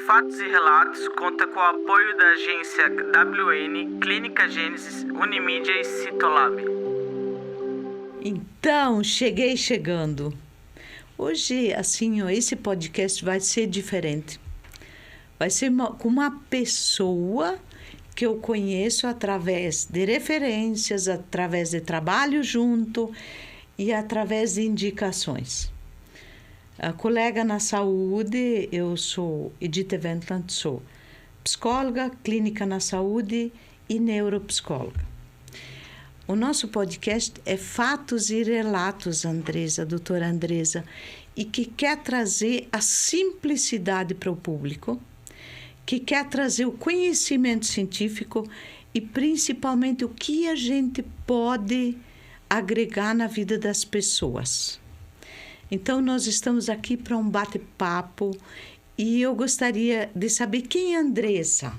Fatos e Relatos conta com o apoio da agência WN, Clínica Gênesis, Unimídia e Citolab. Então, chegando. Hoje, assim, esse podcast vai ser diferente. Vai ser com uma pessoa que eu conheço através de referências, através de trabalho junto e através de indicações. A colega na saúde, eu sou Edith Wendland, sou psicóloga, clínica na saúde e neuropsicóloga. O nosso podcast é Fatos e Relatos, doutora Andresa, e que quer trazer a simplicidade para o público, que quer trazer o conhecimento científico e principalmente o que a gente pode agregar na vida das pessoas. Então, nós estamos aqui para um bate-papo e eu gostaria de saber quem é a Andresa.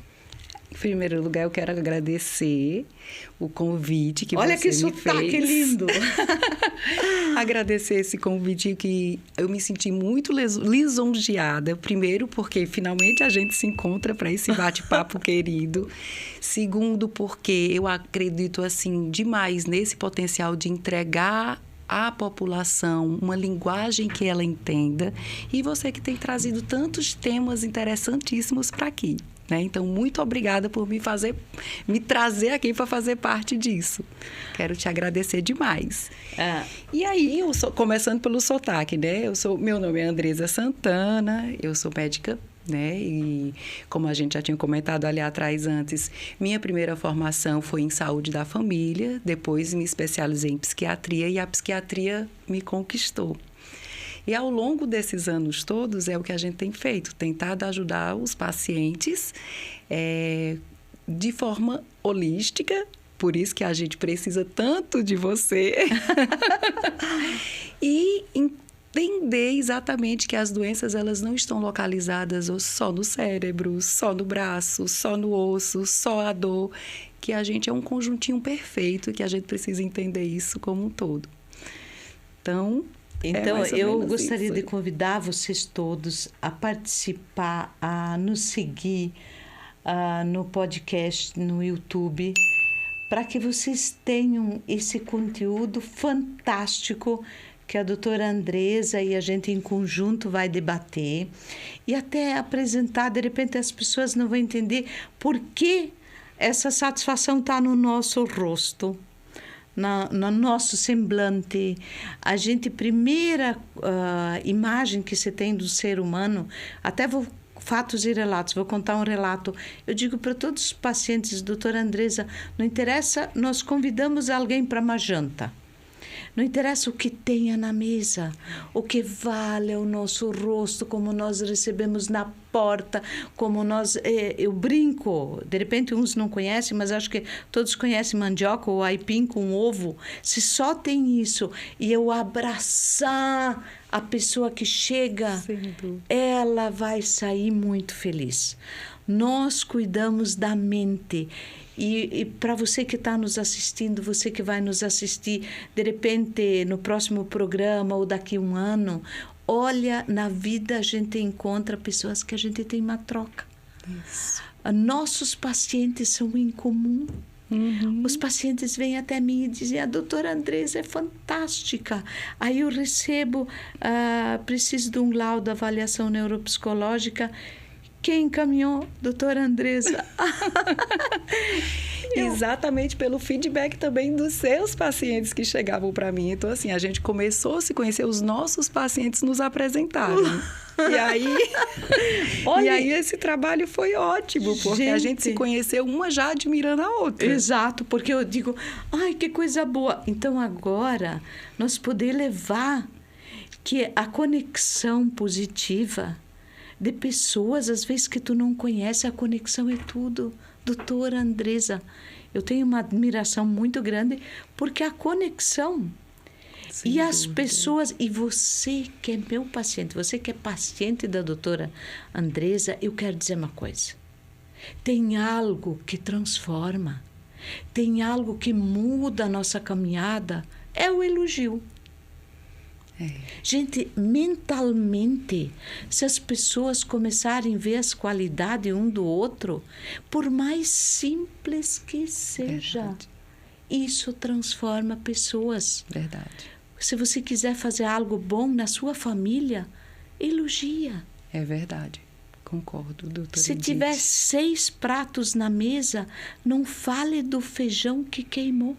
Em primeiro lugar, eu quero agradecer o convite que Olha você que me fez. Olha que sotaque lindo! Agradecer esse convite que eu me senti muito lisonjeada. Primeiro, porque finalmente a gente se encontra para esse bate-papo querido. Segundo, porque eu acredito assim demais nesse potencial de entregar à população uma linguagem que ela entenda. E você que tem trazido tantos temas interessantíssimos para aqui. Então, muito obrigada por me trazer aqui para fazer parte disso. Quero te agradecer demais. E aí, começando pelo sotaque, né? Meu nome é Andresa Santana, eu sou médica, né? E como a gente já tinha comentado ali atrás antes, minha primeira formação foi em saúde da família, depois me especializei em psiquiatria e a psiquiatria me conquistou. E ao longo desses anos todos é o que a gente tem feito, tentado ajudar os pacientes de forma holística, por isso que a gente precisa tanto de você, e entender exatamente que as doenças elas não estão localizadas só no cérebro, só no braço, só no osso, só a dor, que a gente é um conjuntinho perfeito e que a gente precisa entender isso como um todo. Então, eu gostaria de convidar vocês todos a participar, a nos seguir no podcast, no YouTube, para que vocês tenham esse conteúdo fantástico que a doutora Andresa e a gente em conjunto vai debater e até apresentar. De repente, as pessoas não vão entender por que essa satisfação está no nosso rosto. No nosso semblante, primeira imagem que você tem do ser humano, até fatos e relatos, vou contar um relato. Eu digo para todos os pacientes, doutora Andresa, não interessa, nós convidamos alguém para uma janta. Não interessa o que tenha na mesa, o que vale é o nosso rosto, como nós recebemos na porta, como nós... eu brinco, de repente uns não conhecem, mas acho que todos conhecem mandioca ou aipim com ovo. Se só tem isso e eu abraçar a pessoa que chega, ela vai sair muito feliz. Nós cuidamos da mente. E para você que está nos assistindo, você que vai nos assistir, de repente, no próximo programa ou daqui a um ano, olha, na vida a gente encontra pessoas que a gente tem uma troca. Isso. Nossos pacientes são incomum. Os pacientes vêm até mim e dizem, a doutora Andresa é fantástica. Aí eu recebo, preciso de um laudo de avaliação neuropsicológica. Quem encaminhou? Doutora Andresa. Exatamente pelo feedback também dos seus pacientes que chegavam para mim. Então, assim, a gente começou a se conhecer, os nossos pacientes nos apresentaram. E aí esse trabalho foi ótimo, porque a gente se conheceu uma já admirando a outra. Exato, porque eu digo, ai, que coisa boa. Então, agora, nós podemos levar que a conexão positiva de pessoas, às vezes, que tu não conhece, a conexão é tudo. Doutora Andresa, eu tenho uma admiração muito grande, porque a conexão... E as pessoas, e você que é meu paciente, você que é paciente da doutora Andresa, eu quero dizer uma coisa. Tem algo que transforma, tem algo que muda a nossa caminhada, é o elogio. Gente, mentalmente, se as pessoas começarem a ver as qualidades um do outro, por mais simples que seja, Verdade. isso transforma pessoas. Verdade. Se você quiser fazer algo bom na sua família, elogia. É verdade. Concordo, doutora Se Edith. tiver 6 pratos na mesa, não fale do feijão que queimou.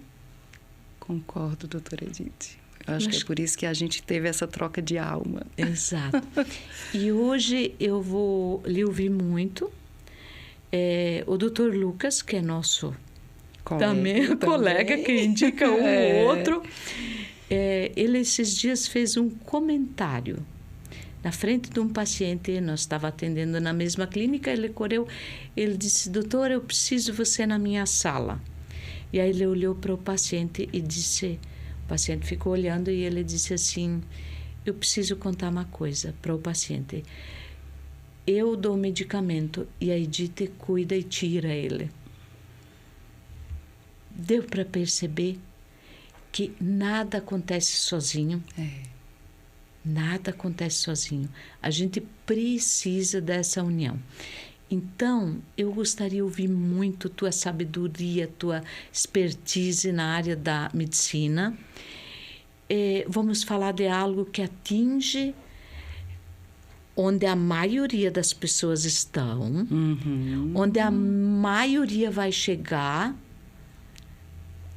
Concordo, doutora Edith. Eu acho que é por isso que a gente teve essa troca de alma. Exato. E hoje eu vou lhe ouvir muito. O doutor Lucas, que é nosso colega, que indica um ou outro, ele esses dias fez um comentário na frente de um paciente. Nós estávamos atendendo na mesma clínica. Ele disse: doutor, eu preciso de você na minha sala. E aí ele olhou para o paciente e disse... O paciente ficou olhando e ele disse assim: eu preciso contar uma coisa para o paciente. Eu dou medicamento e a Edith cuida e tira ele. Deu para perceber que nada acontece sozinho. Nada acontece sozinho. A gente precisa dessa união. Então, eu gostaria de ouvir muito tua sabedoria, tua expertise na área da medicina. Vamos falar de algo que atinge onde a maioria das pessoas estão, onde a maioria vai chegar,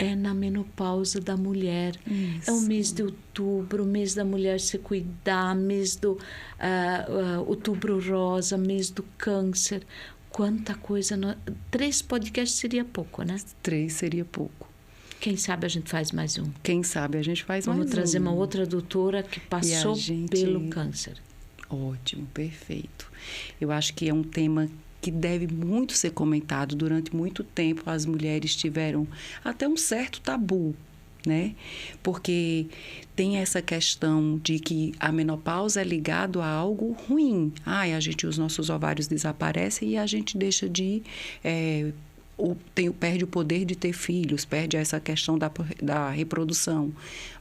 é na menopausa da mulher. Isso. É o mês de outubro, o mês da mulher se cuidar, mês do outubro rosa, mês do câncer. Quanta coisa. 3 podcasts seria pouco, né? 3 seria pouco. Quem sabe a gente faz mais um. Quem sabe a gente faz mais um. Vamos trazer uma outra doutora que passou pelo câncer. Ótimo, perfeito. Eu acho que é um tema que deve muito ser comentado. Durante muito tempo, as mulheres tiveram até um certo tabu, né? Porque tem essa questão de que a menopausa é ligado a algo ruim. Os nossos ovários desaparecem e a gente deixa de... perde o poder de ter filhos, perde essa questão da reprodução.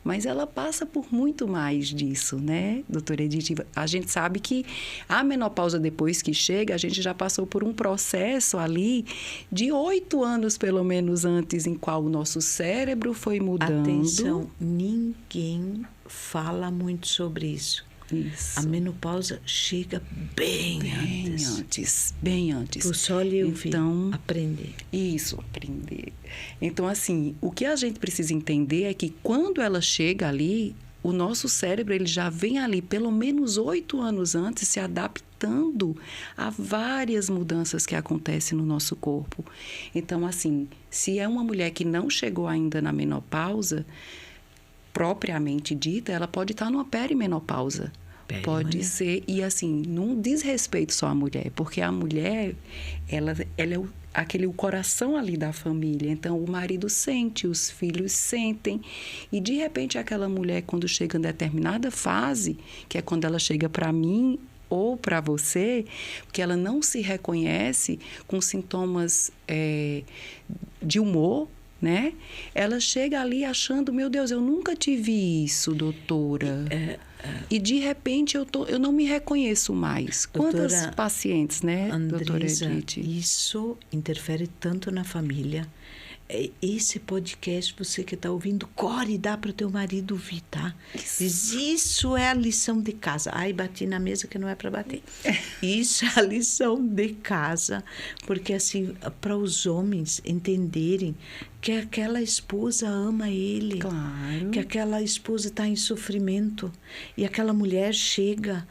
Mas ela passa por muito mais disso, né, doutora Edith? A gente sabe que a menopausa, depois que chega, a gente já passou por um processo ali de 8 anos, pelo menos, antes, em qual o nosso cérebro foi mudando. Atenção, ninguém fala muito sobre isso. Isso. A menopausa chega bem antes. Bem antes. Por só lhe ouvir, aprender. Isso, aprender. Então, assim, o que a gente precisa entender é que quando ela chega ali, o nosso cérebro ele já vem ali pelo menos 8 anos antes se adaptando a várias mudanças que acontecem no nosso corpo. Então, assim, se é uma mulher que não chegou ainda na menopausa, propriamente dita, ela pode estar numa perimenopausa. Pode ser, e assim, não diz respeito só à mulher, porque a mulher, ela é o coração ali da família. Então, o marido sente, os filhos sentem, e de repente aquela mulher, quando chega em determinada fase, que é quando ela chega para mim ou para você, porque ela não se reconhece com sintomas de humor, né? Ela chega ali achando, meu Deus, eu nunca tive isso, doutora. E de repente eu não me reconheço mais. Quantas pacientes, né, doutora Edith? Isso interfere tanto na família. Esse podcast, você que está ouvindo, corre e dá para o teu marido ouvir, tá? Isso é a lição de casa. Ai, bati na mesa que não é para bater. Isso é a lição de casa. Porque, assim, para os homens entenderem que aquela esposa ama ele. Claro. Que aquela esposa está em sofrimento. E aquela mulher chega,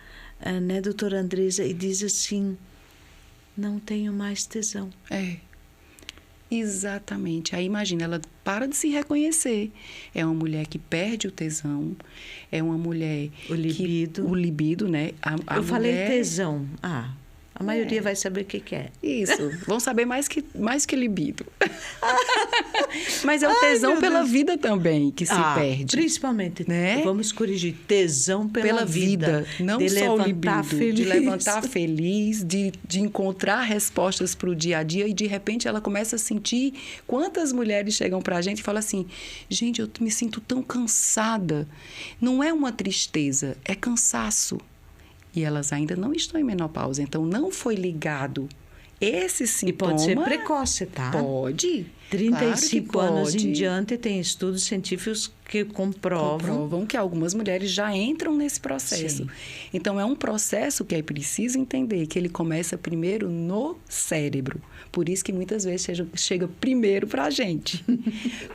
né, doutora Andresa, e diz assim, não tenho mais tesão. Exatamente. Aí imagina, ela para de se reconhecer. É uma mulher que perde o tesão, é uma mulher o libido, o libido, né? Eu falei tesão. A maioria vai saber o que é. Isso. Vão saber mais que libido. Mas é o tesão pela vida também que se perde. Principalmente, né? Vamos corrigir. Tesão pela vida. Não de só o libido. Feliz. De levantar feliz, de encontrar respostas para o dia a dia. E, de repente, ela começa a sentir... Quantas mulheres chegam para a gente e falam assim... Gente, eu me sinto tão cansada. Não é uma tristeza, é cansaço. E elas ainda não estão em menopausa, então não foi ligado esse sintoma. E pode ser precoce, tá? Pode. 35 claro anos pode. em diante tem estudos científicos que comprovam que algumas mulheres já entram nesse processo. Sim. Então, é um processo que é preciso entender, que ele começa primeiro no cérebro. Por isso que muitas vezes chega primeiro para a gente.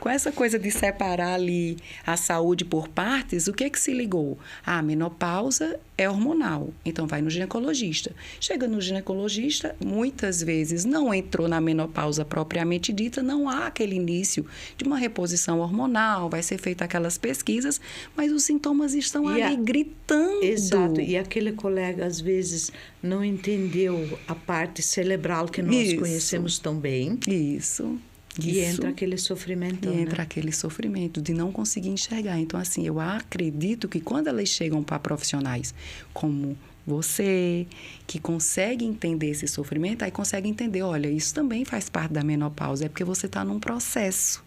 Com essa coisa de separar ali a saúde por partes, o que se ligou? A menopausa é hormonal, então vai no ginecologista. Chega no ginecologista, muitas vezes não entrou na menopausa propriamente dita, não há aquele início de uma reposição hormonal, vai ser feita aquelas pesquisas, mas os sintomas estão ali gritando. Exato, e aquele colega às vezes não entendeu a parte cerebral que nós conhecemos tão bem. Isso. E entra aquele sofrimento. E entra aquele sofrimento de não conseguir enxergar. Então, assim, eu acredito que quando elas chegam para profissionais como você, que consegue entender esse sofrimento, aí consegue entender, olha, isso também faz parte da menopausa, é porque você está num processo.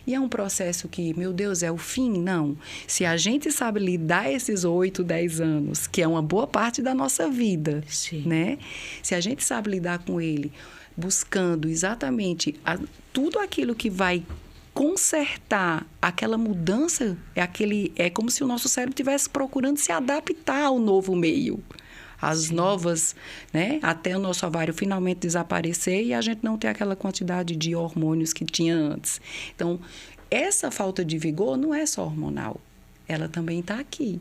E é um processo que, meu Deus, é o fim? Não. Se a gente sabe lidar esses 8, 10 anos, que é uma boa parte da nossa vida, Sim. né? Se a gente sabe lidar com ele, buscando exatamente tudo aquilo que vai consertar aquela mudança, é como se o nosso cérebro estivesse procurando se adaptar ao novo meio. As novas, né? Até o nosso ovário finalmente desaparecer e a gente não ter aquela quantidade de hormônios que tinha antes. Então, essa falta de vigor não é só hormonal. Ela também está aqui.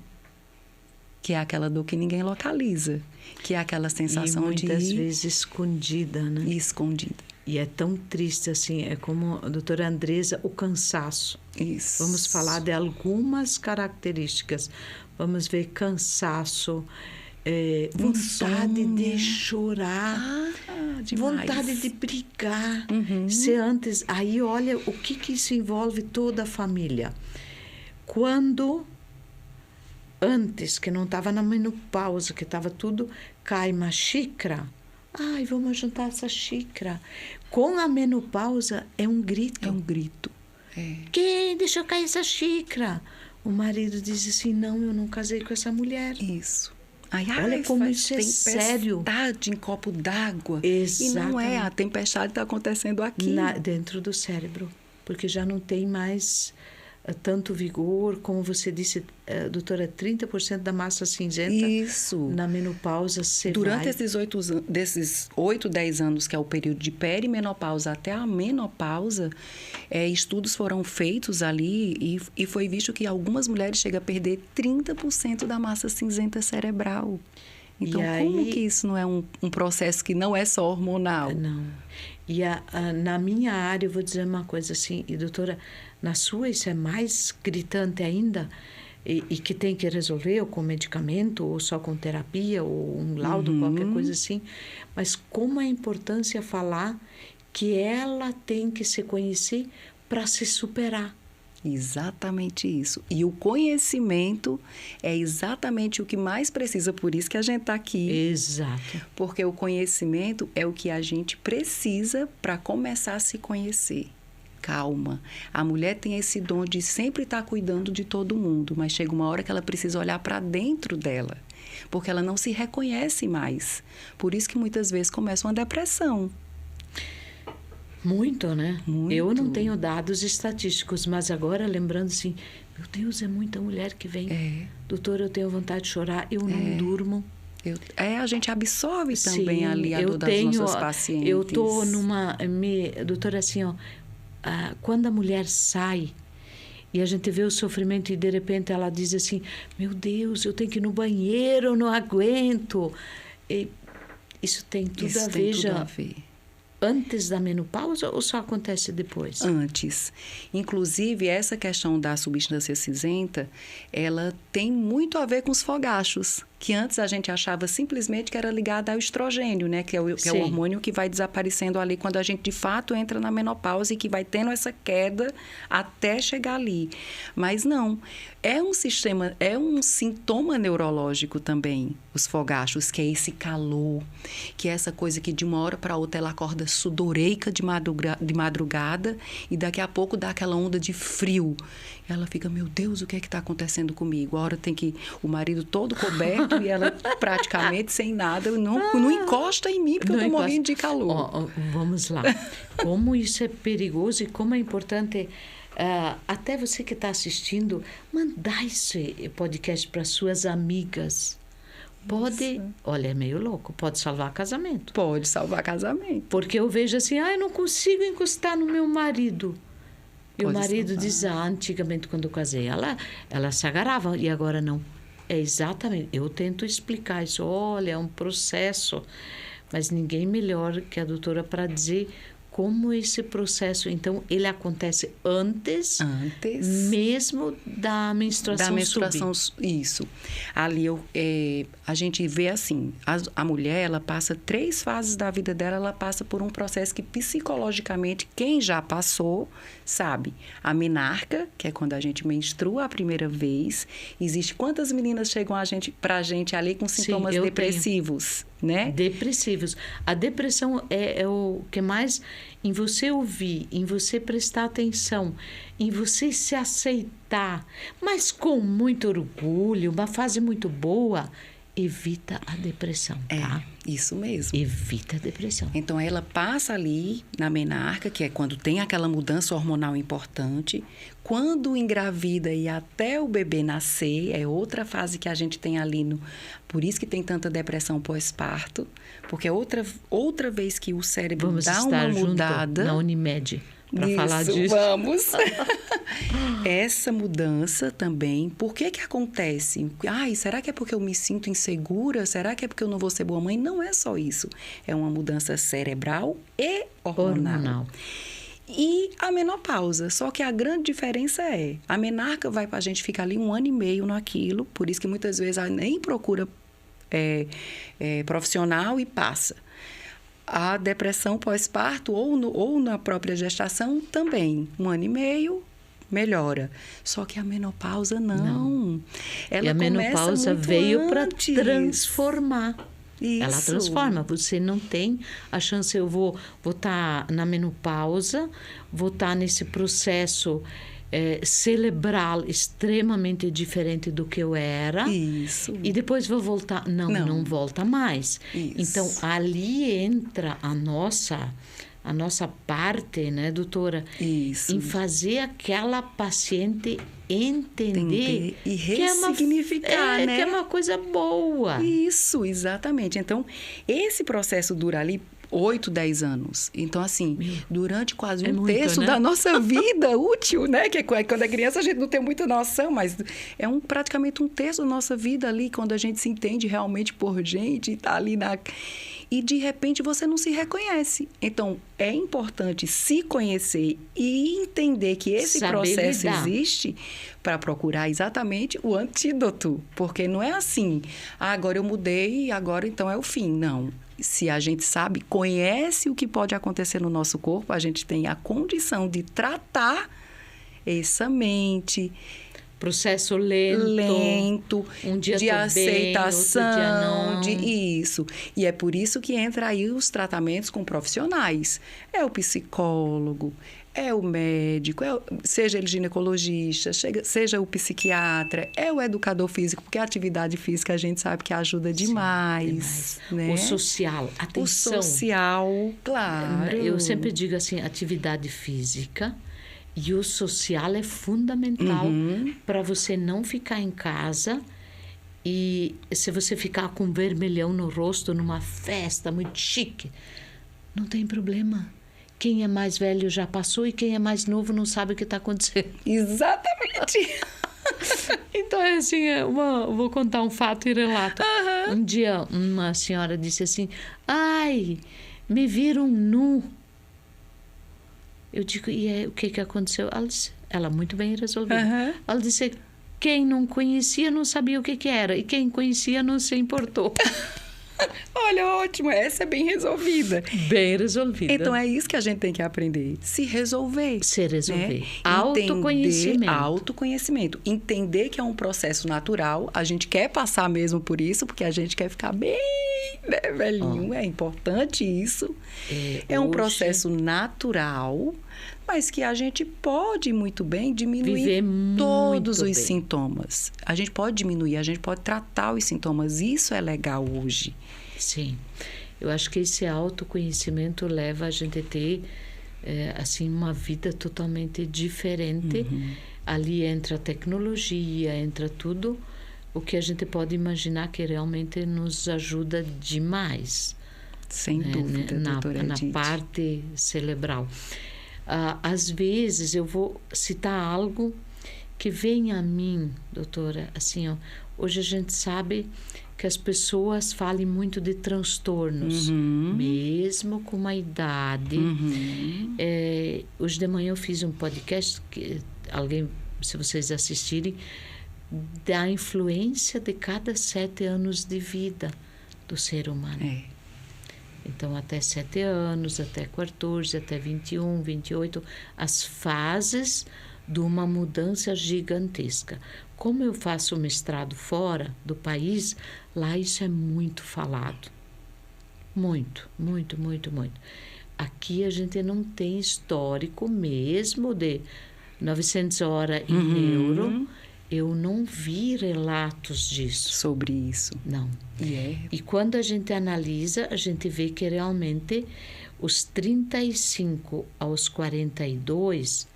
Que é aquela dor que ninguém localiza. Que é aquela sensação muitas vezes escondida, né? Escondida. E é tão triste, assim, é como a doutora Andresa, o cansaço. Isso. Vamos falar de algumas características. Vamos ver cansaço, vontade de chorar, vontade de brigar. Se antes, aí olha o que isso envolve toda a família. Quando antes, que não estava na menopausa, que estava tudo, cai uma xícara, ai, vamos juntar essa xícara. Com a menopausa é um grito. É um grito. Quem deixou cair essa xícara? O marido diz assim, não, eu não casei com essa mulher. Isso. Olha como isso é sério. Tempestade em copo d'água. Exatamente. E não é, a tempestade está acontecendo aqui. Dentro do cérebro. Porque já não tem mais tanto vigor, como você disse, doutora, 30% da massa cinzenta. Isso. Na menopausa você Durante vai... desses 8, 10 anos, que é o período de perimenopausa até a menopausa, estudos foram feitos ali e foi visto que algumas mulheres chegam a perder 30% da massa cinzenta cerebral. Então, como que isso não é um processo que não é só hormonal? Não. E na minha área, eu vou dizer uma coisa assim, e doutora, na sua isso é mais gritante ainda, e que tem que resolver ou com medicamento, ou só com terapia, ou um laudo, qualquer coisa assim. Mas como é importância falar que ela tem que se conhecer para se superar. Exatamente isso. E o conhecimento é exatamente o que mais precisa, por isso que a gente está aqui. Exato. Porque o conhecimento é o que a gente precisa para começar a se conhecer. Calma. A mulher tem esse dom de sempre estar cuidando de todo mundo, mas chega uma hora que ela precisa olhar para dentro dela, porque ela não se reconhece mais. Por isso que muitas vezes começa uma depressão. Muito, né? Muito. Eu não tenho dados estatísticos, mas agora lembrando assim, meu Deus, é muita mulher que vem. Doutora, eu tenho vontade de chorar, eu não durmo. A gente absorve também ali a dor das nossas pacientes. Eu estou doutora, assim, quando a mulher sai e a gente vê o sofrimento e de repente ela diz assim, meu Deus, eu tenho que ir no banheiro, eu não aguento. Isso tem tudo a ver. antes da menopausa ou só acontece depois? Antes. Inclusive, essa questão da substância cinzenta, ela tem muito a ver com os fogachos, que antes a gente achava simplesmente que era ligada ao estrogênio, né? Que é o hormônio que vai desaparecendo ali quando a gente, de fato, entra na menopausa e que vai tendo essa queda até chegar ali. Mas não. É um sintoma neurológico também, os fogachos, que é esse calor, que é essa coisa que de uma hora para outra ela acorda sudoreica de madrugada e daqui a pouco dá aquela onda de frio. Ela fica, meu Deus, o que é que está acontecendo comigo? A hora tem que o marido todo coberto e ela praticamente sem nada, não encosta em mim porque eu estou morrendo de calor. Vamos lá. Como isso é perigoso e como é importante, até você que está assistindo, mandar esse podcast para suas amigas. Pode, olha, é meio louco, pode salvar casamento. Pode salvar casamento. Porque eu vejo assim, eu não consigo encostar no meu marido. E o marido diz, antigamente quando eu casei, ela se agarrava e agora não. É exatamente, eu tento explicar isso, olha, é um processo, mas ninguém melhor que a doutora para dizer como esse processo, então, ele acontece antes mesmo da menstruação subir. Isso. Ali a gente vê assim, a mulher, ela passa 3 fases da vida dela, ela passa por um processo que psicologicamente, quem já passou, sabe. A menarca, que é quando a gente menstrua a primeira vez, existe quantas meninas chegam pra gente ali com sintomas depressivos, né? Depressivos. A depressão é o que mais, em você ouvir, em você prestar atenção, em você se aceitar, mas com muito orgulho, uma fase muito boa, evita a depressão, tá? Isso mesmo. Evita a depressão. Então, ela passa ali na menarca, que é quando tem aquela mudança hormonal importante. Quando engravida e até o bebê nascer, é outra fase que a gente tem ali. Por isso que tem tanta depressão pós-parto. Porque é outra vez que o cérebro dá uma mudada. Na Unimed. Para falar disso. Vamos. Essa mudança também, por que acontece? Será que é porque eu me sinto insegura? Será que é porque eu não vou ser boa mãe? Não é só isso. É uma mudança cerebral e hormonal. E a menopausa. Só que a grande diferença a menarca vai para a gente ficar ali 1 ano e meio naquilo, por isso que muitas vezes ela nem procura profissional e passa. A depressão pós-parto ou na própria gestação também. 1 ano e meio, melhora. Só que a menopausa não. Ela e a menopausa veio para transformar. Isso. Ela transforma. Você não tem a chance, eu vou estar na menopausa, vou estar nesse processo cerebral extremamente diferente do que eu era. Isso. E depois vou voltar. Não volta mais. Isso. Então, ali entra a nossa parte, né, doutora? Isso. Em fazer aquela paciente entender e ressignificar, né? Que é uma coisa boa. Isso, exatamente. Então, esse processo dura ali 8, 10 anos. Então, assim, durante quase um terço, né, da nossa vida útil, né? Que quando é criança a gente não tem muita noção, mas é praticamente um terço da nossa vida ali, quando a gente se entende realmente por gente, tá ali e, de repente, você não se reconhece. Então, é importante se conhecer e entender que esse processo existe para procurar exatamente o antídoto. Porque não é assim, agora eu mudei, agora então é o fim. Não. Se a gente sabe, conhece o que pode acontecer no nosso corpo, a gente tem a condição de tratar essa mente. Processo lento, um dia de aceitação, bem, outro dia não. Isso. E é por isso que entra aí os tratamentos com profissionais. É o psicólogo, é o médico, seja ele ginecologista, seja o psiquiatra, é o educador físico, porque a atividade física a gente sabe que ajuda demais. Né? O social, atenção. O social, claro. Eu sempre digo assim, atividade física e o social é fundamental para você não ficar em casa e se você ficar com vermelhão no rosto numa festa muito chique, não tem problema. Quem é mais velho já passou e quem é mais novo não sabe o que está acontecendo. Exatamente. Então, é assim, vou contar um fato e relato. Um dia, uma senhora disse assim, me viram nu. Eu digo, e o que aconteceu? Ela muito bem resolvida. Uhum. Ela disse, quem não conhecia não sabia o que era. E quem conhecia não se importou. Olha, ótimo. Essa é bem resolvida. Bem resolvida. Então, é isso que a gente tem que aprender. Se resolver. Se resolver. Né? Autoconhecimento. Autoconhecimento. Entender que é um processo natural. A gente quer passar mesmo por isso, porque a gente quer ficar bem, né, velhinho. É importante isso. É um processo natural, mas que a gente pode muito bem diminuir todos os sintomas. A gente pode diminuir, a gente pode tratar os sintomas. Isso é legal hoje. Sim. Eu acho que esse autoconhecimento leva a gente a ter, assim, uma vida totalmente diferente. Ali entra a tecnologia, entra tudo o que a gente pode imaginar que realmente nos ajuda demais. Sem dúvida, doutora Edith. Na parte cerebral. Às vezes eu vou citar algo que vem a mim, doutora, assim, ó, hoje a gente sabe que as pessoas falam muito de transtornos, mesmo com uma idade. Hoje de manhã eu fiz um podcast, que alguém, se vocês assistirem, da influência de cada 7 anos de vida do ser humano. Então, até 7 anos, até 14, até 21, 28, as fases de uma mudança gigantesca. Como eu faço mestrado fora do país, lá isso é muito falado. Muito, muito, muito, muito. Aqui a gente não tem histórico mesmo de 900 horas em neuro. Eu não vi relatos disso. Sobre isso. Não. E quando a gente analisa, a gente vê que realmente os 35 aos 42,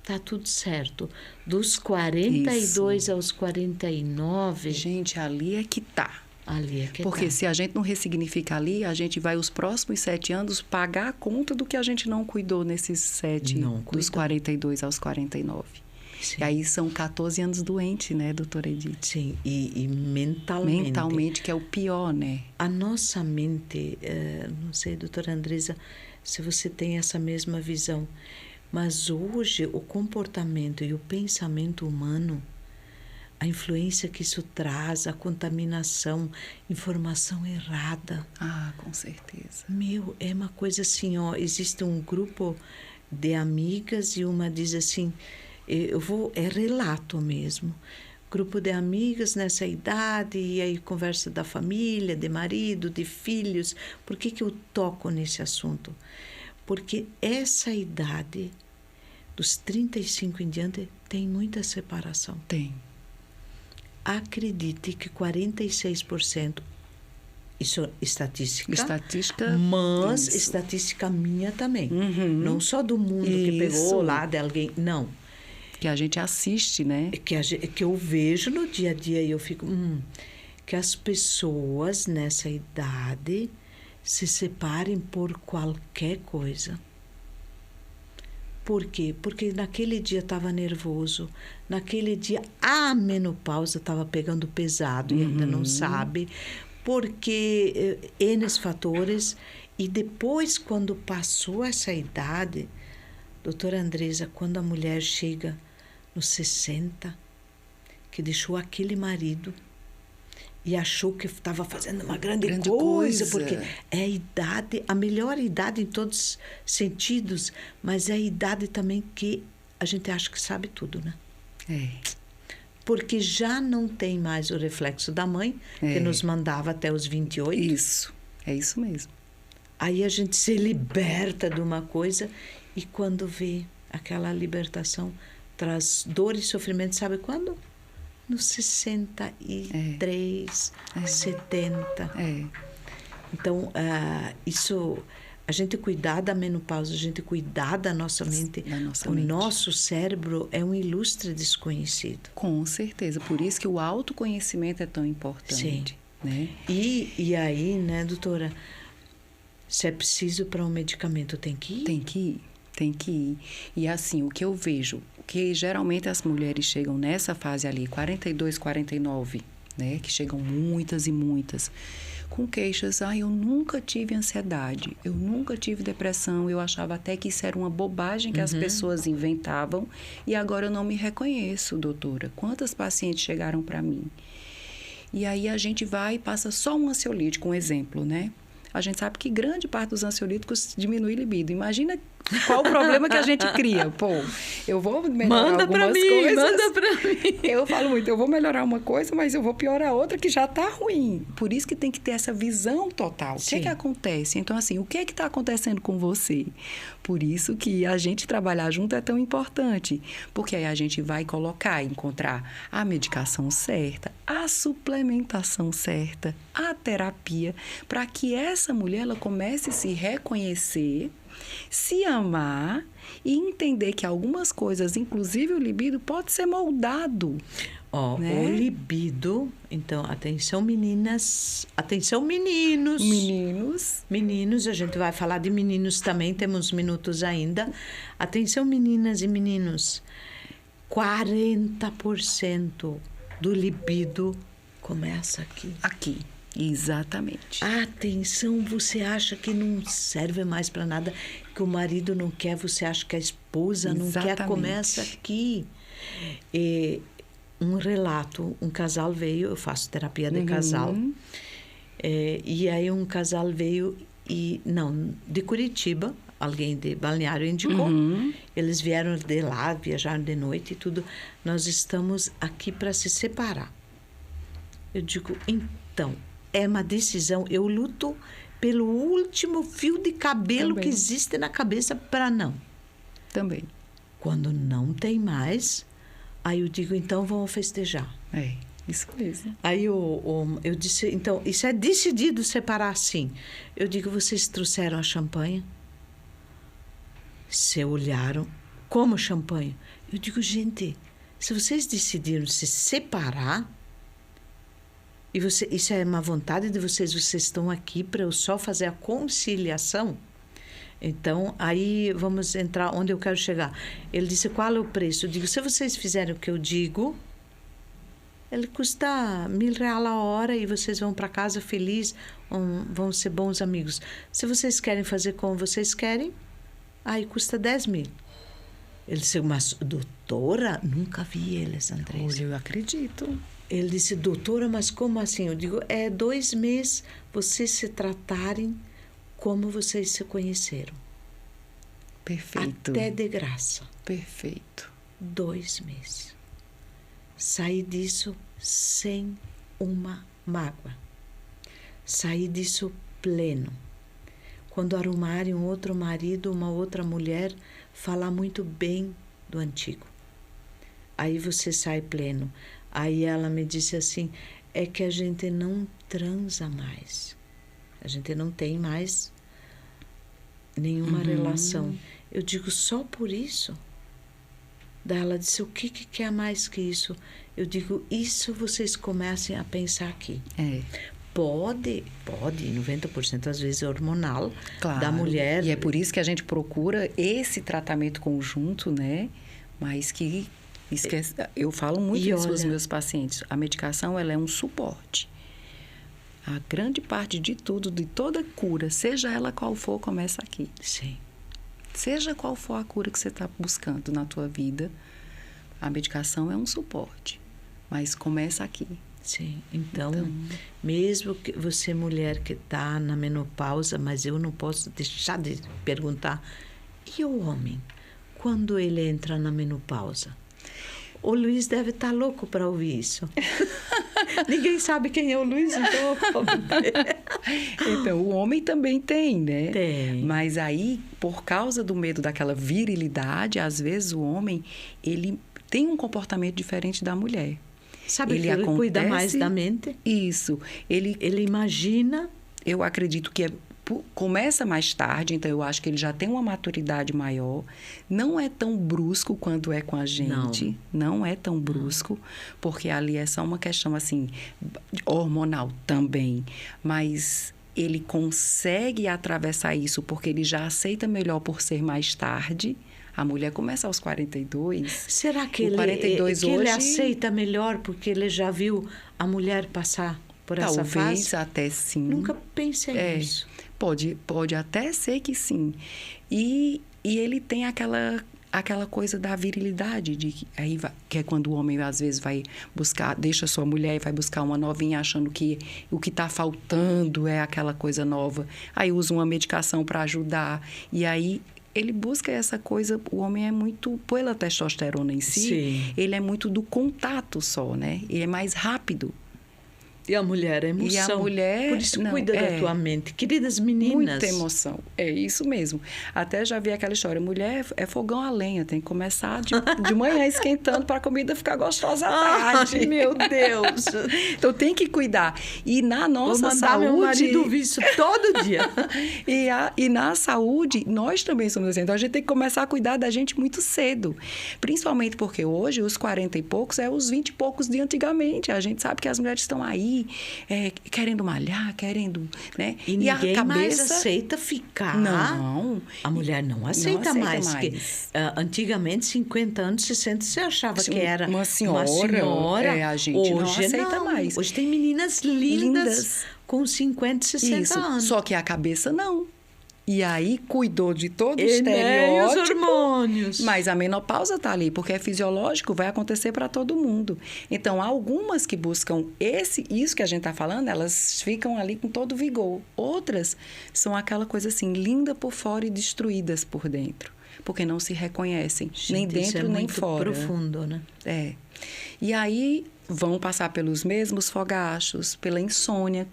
tá tudo certo. Dos 42 aos 49... Gente, ali é que tá. Ali é que Porque se a gente não ressignifica ali, a gente vai os próximos 7 anos pagar a conta do que a gente não cuidou nesses 7, dos 42 aos 49. Sim. E aí são 14 anos doente, né, doutora Edith? Sim, e mentalmente. Mentalmente, que é o pior, né? A nossa mente, não sei, doutora Andresa, se você tem essa mesma visão, mas hoje o comportamento e o pensamento humano, a influência que isso traz, a contaminação, informação errada. Com certeza. É uma coisa assim, ó, existe um grupo de amigas e uma diz assim... é relato mesmo. Grupo de amigas nessa idade, e aí conversa da família, de marido, de filhos. Por que eu toco nesse assunto? Porque essa idade, dos 35 em diante, tem muita separação. Tem. Acredite que 46%, isso é estatística, mas estatística minha também. Não só do mundo que pegou lá de alguém, não. Que a gente assiste, né? Que eu vejo no dia a dia e eu fico... que as pessoas nessa idade se separem por qualquer coisa. Por quê? Porque naquele dia estava nervoso, naquele dia a menopausa estava pegando pesado e ainda não sabe, porque N fatores. E depois, quando passou essa idade, doutora Andresa, quando a mulher chega nos 60, que deixou aquele marido e achou que estava fazendo uma grande coisa, porque é a idade, a melhor idade em todos os sentidos, mas é a idade também que a gente acha que sabe tudo, né? Porque já não tem mais o reflexo da mãe, que nos mandava até os 28. Isso, é isso mesmo. Aí a gente se liberta de uma coisa e quando vê aquela libertação, traz dor e sofrimento, sabe quando? Nos 63, 70. Então, isso, a gente cuidar da menopausa, a gente cuidar da nossa mente, nosso cérebro é um ilustre desconhecido. Com certeza, por isso que o autoconhecimento é tão importante. Sim. Né? E aí, né, doutora, se é preciso para um medicamento, tem que ir? Tem que ir. E assim, o que eu vejo, que geralmente as mulheres chegam nessa fase ali, 42, 49, né? Que chegam muitas e muitas, com queixas. Eu nunca tive ansiedade, eu nunca tive depressão, eu achava até que isso era uma bobagem que as pessoas inventavam e agora eu não me reconheço, doutora. Quantas pacientes chegaram para mim? E aí a gente vai e passa só um ansiolítico, um exemplo, né? A gente sabe que grande parte dos ansiolíticos diminui libido. Imagina qual o problema que a gente cria. Pô, eu vou melhorar algumas coisas. Manda pra mim. Eu falo muito, eu vou melhorar uma coisa, mas eu vou piorar outra que já está ruim. Por isso que tem que ter essa visão total. O que é que acontece? Então, assim, o que é que está acontecendo com você? Por isso que a gente trabalhar junto é tão importante. Porque aí a gente vai encontrar a medicação certa, a suplementação certa, a terapia, para que essa mulher ela comece a se reconhecer, se amar e entender que algumas coisas, inclusive o libido, pode ser moldado. Né? O libido, então, atenção meninas, atenção meninos. Meninos, a gente vai falar de meninos também, temos minutos ainda. Atenção meninas e meninos, 40% do libido começa aqui. Aqui. Exatamente. Atenção, você acha que não serve mais para nada, que o marido não quer, você acha que a esposa não quer, começa aqui. Um relato, um casal veio, eu faço terapia de casal, e aí um casal veio, de Curitiba, alguém de Balneário indicou, eles vieram de lá, viajaram de noite e tudo, nós estamos aqui para se separar. Eu digo, então, é uma decisão, eu luto pelo último fio de cabelo que existe na cabeça para não. Também. Quando não tem mais, aí eu digo, então vamos festejar. Isso mesmo. Aí eu disse, então, isso é decidido separar sim. Eu digo, vocês trouxeram a champanhe? Se olharam, como champanhe? Eu digo, gente, se vocês decidiram se separar, isso é uma vontade de vocês estão aqui para eu só fazer a conciliação. Então, aí vamos entrar onde eu quero chegar. Ele disse, qual é o preço? Eu digo, se vocês fizerem o que eu digo, ele custa R$1.000 a hora e vocês vão para casa felizes, vão ser bons amigos. Se vocês querem fazer como vocês querem, aí custa 10.000. Ele disse, mas doutora, nunca vi eles, Andressa. Olha, eu acredito. Ele disse, doutora, mas como assim? Eu digo, 2 meses vocês se tratarem como vocês se conheceram. Perfeito. Até de graça. Perfeito. 2 meses. Saí disso sem uma mágoa. Saí disso pleno. Quando arrumarem um outro marido, uma outra mulher, falar muito bem do antigo. Aí você sai pleno. Aí ela me disse assim, é que a gente não transa mais. A gente não tem mais nenhuma relação. Eu digo, só por isso? Daí ela disse, o que é mais que isso? Eu digo, isso vocês comecem a pensar aqui. Pode, 90% às vezes é hormonal, claro, da mulher. E é por isso que a gente procura esse tratamento conjunto, né? Mas que eu falo muito isso para os meus pacientes. A medicação, ela é um suporte. A grande parte de tudo, de toda cura, seja ela qual for, começa aqui. Sim. Seja qual for a cura que você está buscando na tua vida, a medicação é um suporte. Mas começa aqui. Sim, então, mesmo que você, mulher que está na menopausa, mas eu não posso deixar de perguntar, e o homem, quando ele entra na menopausa? O Luiz deve estar louco para ouvir isso. Ninguém sabe quem é o Luiz, então... Então, o homem também tem, né? Tem. Mas aí, por causa do medo daquela virilidade, às vezes o homem, ele tem um comportamento diferente da mulher. Sabe que ele cuida mais da mente? Isso. Ele imagina... Eu acredito que começa mais tarde, então eu acho que ele já tem uma maturidade maior. Não é tão brusco quanto é com a gente. Não é tão brusco, porque ali é só uma questão, assim, hormonal também. Mas ele consegue atravessar isso porque ele já aceita melhor por ser mais tarde. A mulher começa aos 42. Será que, O ele, 42 que ele hoje- aceita melhor porque ele já viu a mulher passar por essa fase? Talvez até sim. Nunca pensei nisso. Pode até ser que sim. E ele tem aquela coisa da virilidade, que é quando o homem às vezes vai buscar, deixa sua mulher e vai buscar uma novinha achando que o que está faltando é aquela coisa nova. Aí usa uma medicação para ajudar. E aí ele busca essa coisa, o homem é muito, pela testosterona em si, Sim. ele é muito do contato só, né? Ele é mais rápido. E a mulher, a emoção. E a mulher... Por isso, não, cuida da tua mente. Queridas meninas. Muita emoção. É isso mesmo. Até já vi aquela história. Mulher é fogão a lenha. Tem que começar de manhã esquentando para a comida ficar gostosa à tarde. Ai, meu Deus. Então, tem que cuidar. E na nossa Vou mandar saúde... meu marido ouvir isso todo dia. E na saúde, nós também somos assim. Então, a gente tem que começar a cuidar da gente muito cedo. Principalmente porque hoje, os 40 e poucos é os 20 e poucos de antigamente. A gente sabe que as mulheres estão aí querendo malhar, querendo... Né? E ninguém a cabeça... mais aceita ficar. Não. A mulher não aceita mais. Que, antigamente, 50 anos, 60, você achava que era uma senhora. A gente hoje não aceita mais. Hoje tem meninas lindas com 50, 60 Isso. anos. Só que a cabeça não. E aí, cuidou de todo o E estereótipo. os hormônios. Mas a menopausa está ali, porque é fisiológico, vai acontecer para todo mundo. Então, algumas que buscam isso que a gente está falando, elas ficam ali com todo vigor. Outras são aquela coisa assim, linda por fora e destruídas por dentro. Porque não se reconhecem, Gente, nem dentro, isso é nem muito fora. profundo, né? É. E aí, vão passar pelos mesmos fogachos, pela insônia.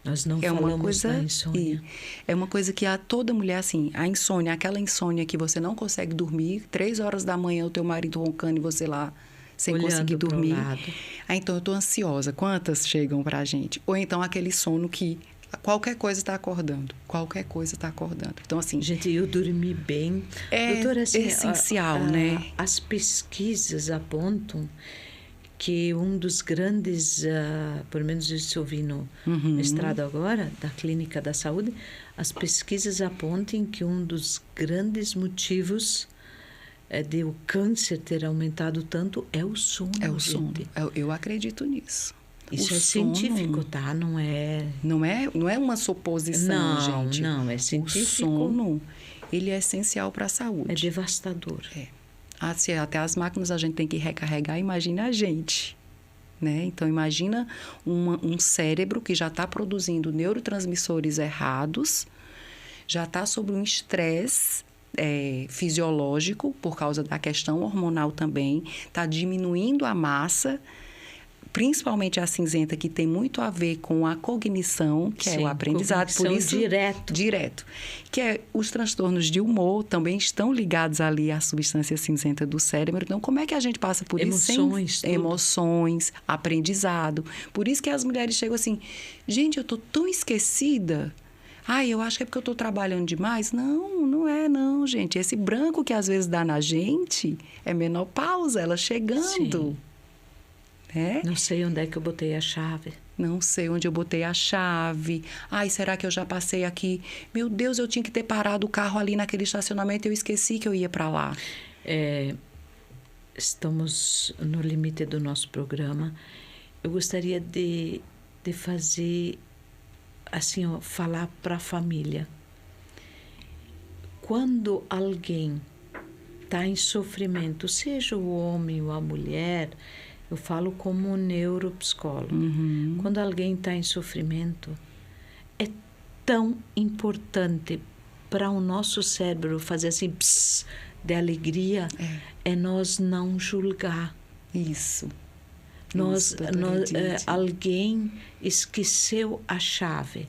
Nós não É uma falamos coisa, da insônia. é uma coisa que a toda mulher, assim, a insônia, aquela insônia que você não consegue dormir, 3 horas da manhã o teu marido roncando e você lá sem Olhando conseguir pro dormir. lado. Ah, então eu tô ansiosa. Quantas chegam pra gente? Ou então aquele sono que qualquer coisa está acordando. Qualquer coisa está acordando. Então, assim... Gente, eu dormi bem. É Doutora, assim, essencial, né? As pesquisas apontam que um dos grandes, pelo menos isso eu vi no mestrado agora, da Clínica da Saúde, as pesquisas apontam que um dos grandes motivos de o câncer ter aumentado tanto é o sono. É o sono. gente. Eu acredito nisso. Isso O é sono científico, tá? Não é uma suposição, não, gente. Não, é científico. O sono, ele é essencial para a saúde. É devastador. Se até as máquinas a gente tem que recarregar, imagina a gente. Né? Então, imagina um cérebro que já está produzindo neurotransmissores errados, já está sob um estresse fisiológico, por causa da questão hormonal também, está diminuindo a massa, principalmente a cinzenta, que tem muito a ver com a cognição, que é o aprendizado. Por isso, direto. Que é os transtornos de humor também estão ligados ali à substância cinzenta do cérebro. Então, como é que a gente passa por emoções, isso? Emoções, aprendizado. Por isso que as mulheres chegam assim, gente, eu tô tão esquecida. Ai, eu acho que é porque eu tô trabalhando demais. Não, não é não, gente. Esse branco que às vezes dá na gente é menopausa, ela chegando. Sim. É? Não sei onde é que eu botei a chave. Não sei onde eu botei a chave. Ai, será que eu já passei aqui? Meu Deus, eu tinha que ter parado o carro ali naquele estacionamento e eu esqueci que eu ia para lá. Estamos no limite do nosso programa. Eu gostaria de fazer, assim, ó, falar para a família. Quando alguém está em sofrimento, seja o homem ou a mulher... Eu falo como neuropsicólogo. Quando alguém está em sofrimento, é tão importante para o nosso cérebro fazer assim, pss, de alegria, é nós não julgar. Isso. Alguém esqueceu a chave.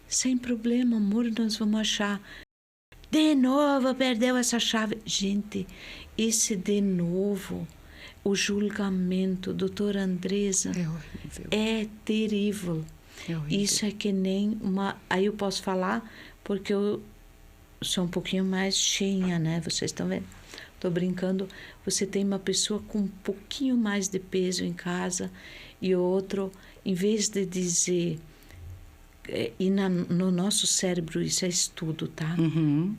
Sem problema, amor, nós vamos achar. De novo, perdeu essa chave. Gente, esse de novo... O julgamento, doutora Andresa, é horrível. É terrível. É horrível. Isso é que nem uma... Aí eu posso falar porque eu sou um pouquinho mais cheinha, né? Vocês estão vendo? Estou brincando. Você tem uma pessoa com um pouquinho mais de peso em casa e outro, em vez de dizer E no nosso cérebro, isso é estudo, tá?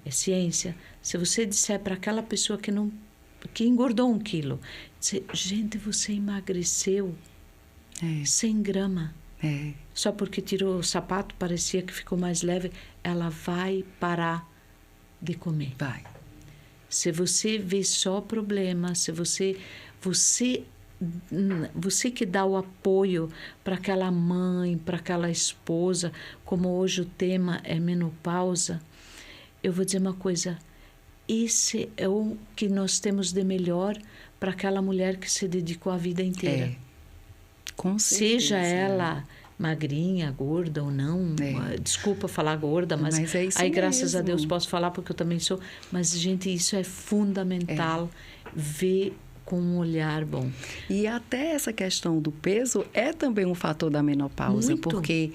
É ciência. Se você disser para aquela pessoa que engordou 1 quilo, dizer, gente, você emagreceu 100 gramas. Só porque tirou o sapato, parecia que ficou mais leve, ela vai parar de comer. Vai. Se você vê só problema, se você que dá o apoio para aquela mãe, para aquela esposa, como hoje o tema é menopausa, eu vou dizer uma coisa, esse é o que nós temos de melhor para aquela mulher que se dedicou a vida inteira. Com certeza. Seja ela magrinha, gorda ou não, desculpa falar gorda, mas é isso aí graças mesmo. a Deus posso falar porque eu também sou, mas gente, isso é fundamental, ver com um olhar bom. E até essa questão do peso é também um fator da menopausa, Muito. porque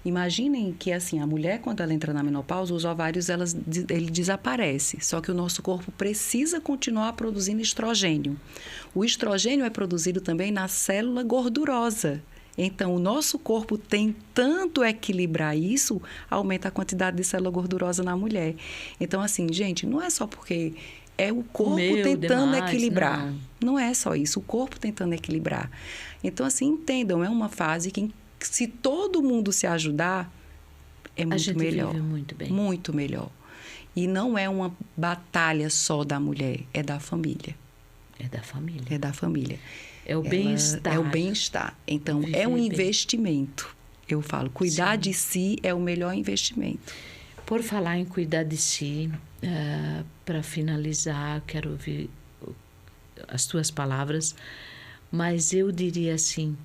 imaginem que assim, a mulher quando ela entra na menopausa, os ovários ele desaparece, só que o nosso corpo precisa continuar produzindo estrogênio. O estrogênio é produzido também na célula gordurosa. Então, o nosso corpo tentando equilibrar isso, aumenta a quantidade de célula gordurosa na mulher. Então, assim, gente, não é só porque é o corpo tentando equilibrar. Não é só isso, o corpo tentando equilibrar. Então, assim, entendam, é uma fase que se todo mundo se ajudar, é muito melhor. A gente vive muito bem. Muito melhor. E não é uma batalha só da mulher, é da família. É da família. É da família. É o bem-estar. É o bem-estar. Então, é um investimento. Eu falo, cuidar de si é o melhor investimento. Por falar em cuidar de si, para finalizar, quero ouvir as tuas palavras, mas eu diria assim,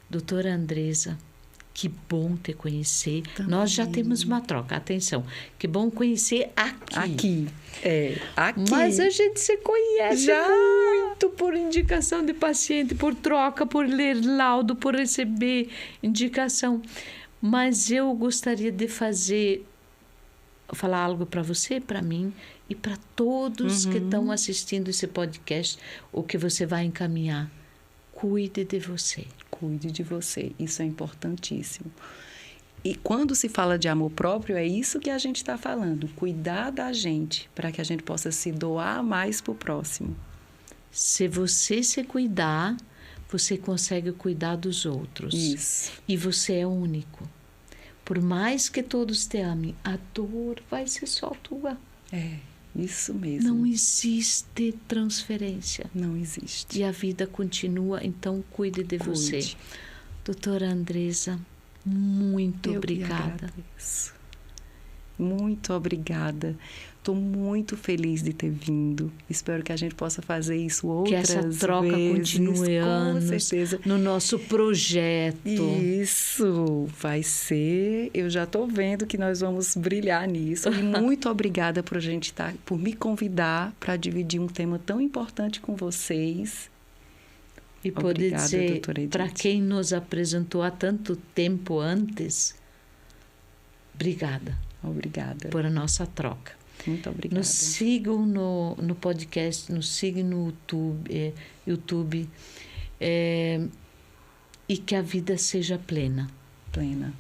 doutora Andresa, que bom te conhecer. Também. Nós já temos uma troca, atenção. Que bom conhecer aqui. Aqui. Mas a gente se conhece muito por indicação de paciente, por troca, por ler laudo, por receber indicação. Mas eu gostaria de falar algo para você, para mim e para todos que estão assistindo esse podcast, o que você vai encaminhar. Cuide de você. Cuide de você. Isso é importantíssimo. E quando se fala de amor próprio, é isso que a gente está falando. Cuidar da gente, para que a gente possa se doar mais para o próximo. Se você se cuidar, você consegue cuidar dos outros. Isso. E você é único. Por mais que todos te amem, a dor vai ser só tua. Isso mesmo. Não existe transferência. Não existe. E a vida continua, então cuide de você. Doutora Andresa, muito obrigada. Muito obrigada. Estou muito feliz de ter vindo. Espero que a gente possa fazer isso outras vezes. Que essa troca continue anos, com certeza. No nosso projeto. Isso vai ser. Eu já estou vendo que nós vamos brilhar nisso. E muito obrigada por me convidar para dividir um tema tão importante com vocês. E poder dizer para quem nos apresentou há tanto tempo antes, obrigada. Obrigada. Por a nossa troca. Muito obrigada. Nos sigam no podcast, nos sigam no YouTube e que a vida seja plena. Plena.